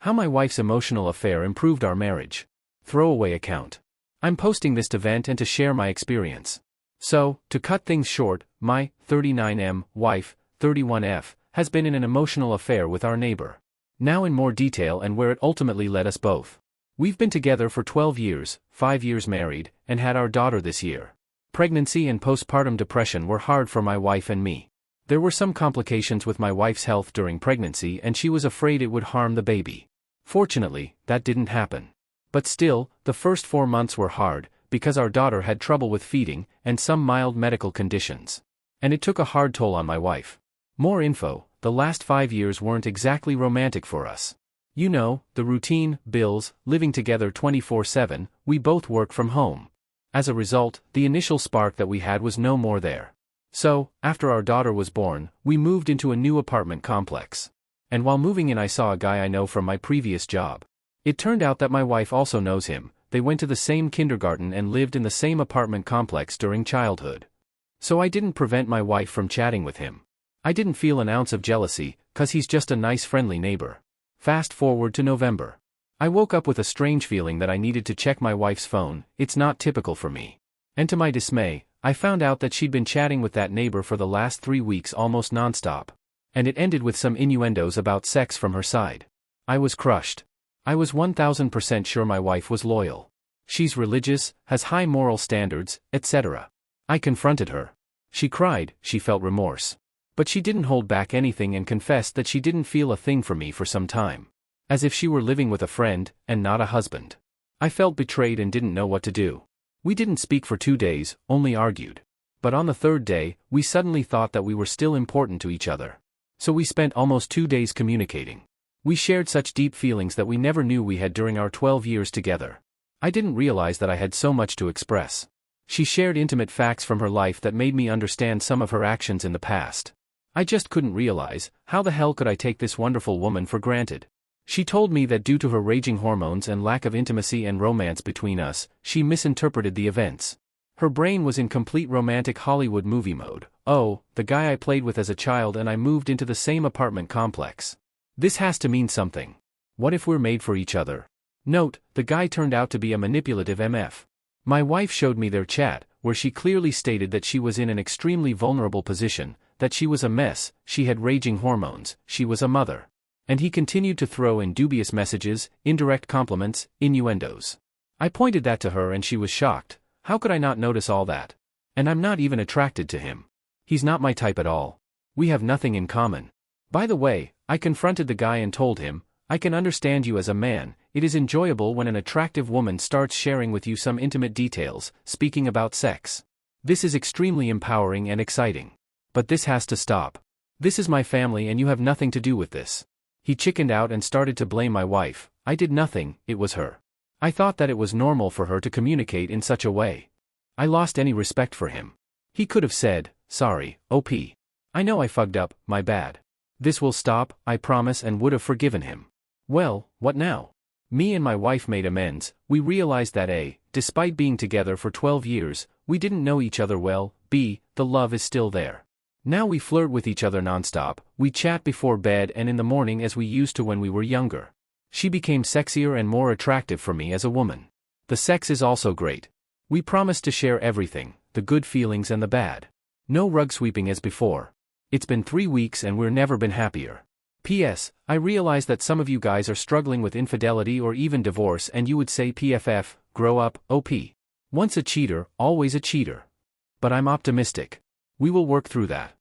How my wife's emotional affair improved our marriage. Throwaway account. I'm posting this to vent and to share my experience. So, to cut things short, my 39M wife, 31F, has been in an emotional affair with our neighbor. Now in more detail and where it ultimately led us both. We've been together for 12 years, 5 years married, and had our daughter this year. Pregnancy and postpartum depression were hard for my wife and me. There were some complications with my wife's health during pregnancy and she was afraid it would harm the baby. Fortunately, that didn't happen. But still, the first 4 months were hard, because our daughter had trouble with feeding, and some mild medical conditions. And it took a hard toll on my wife. More info, the last 5 years weren't exactly romantic for us. You know, the routine, bills, living together 24/7, we both work from home. As a result, the initial spark that we had was no more there. So, after our daughter was born, we moved into a new apartment complex. And while moving in I saw a guy I know from my previous job. It turned out that my wife also knows him, they went to the same kindergarten and lived in the same apartment complex during childhood. So I didn't prevent my wife from chatting with him. I didn't feel an ounce of jealousy, 'cause he's just a nice friendly neighbor. Fast forward to November. I woke up with a strange feeling that I needed to check my wife's phone. It's not typical for me. And to my dismay, I found out that she'd been chatting with that neighbor for the last 3 weeks almost nonstop. And it ended with some innuendos about sex from her side. I was crushed. I was 1000% sure my wife was loyal. She's religious, has high moral standards, etc. I confronted her. She cried, she felt remorse. But she didn't hold back anything and confessed that she didn't feel a thing for me for some time. As if she were living with a friend, and not a husband. I felt betrayed and didn't know what to do. We didn't speak for 2 days, only argued. But on the 3rd day, we suddenly thought that we were still important to each other. So we spent almost 2 days communicating. We shared such deep feelings that we never knew we had during our 12 years together. I didn't realize that I had so much to express. She shared intimate facts from her life that made me understand some of her actions in the past. I just couldn't realize, how the hell could I take this wonderful woman for granted? She told me that due to her raging hormones and lack of intimacy and romance between us, she misinterpreted the events. Her brain was in complete romantic Hollywood movie mode. Oh, the guy I played with as a child and I moved into the same apartment complex. This has to mean something. What if we're made for each other? Note, the guy turned out to be a manipulative MF. My wife showed me their chat, where she clearly stated that she was in an extremely vulnerable position, that she was a mess, she had raging hormones, she was a mother. And he continued to throw in dubious messages, indirect compliments, innuendos. I pointed that to her and she was shocked. How could I not notice all that? And I'm not even attracted to him. He's not my type at all. We have nothing in common. By the way, I confronted the guy and told him, I can understand you as a man, it is enjoyable when an attractive woman starts sharing with you some intimate details, speaking about sex. This is extremely empowering and exciting. But this has to stop. This is my family and you have nothing to do with this. He chickened out and started to blame my wife. I did nothing, it was her. I thought that it was normal for her to communicate in such a way. I lost any respect for him. He could have said, sorry, OP. I know I fucked up, my bad. This will stop, I promise, and would have forgiven him. Well, what now? Me and my wife made amends. We realized that A, despite being together for 12 years, we didn't know each other well, B, the love is still there. Now we flirt with each other nonstop, we chat before bed and in the morning as we used to when we were younger. She became sexier and more attractive for me as a woman. The sex is also great. We promised to share everything, the good feelings and the bad. No rug sweeping as before. It's been 3 weeks and we're never been happier. P.S. I realize that some of you guys are struggling with infidelity or even divorce and you would say PFF, grow up, OP. Once a cheater, always a cheater. But I'm optimistic. We will work through that.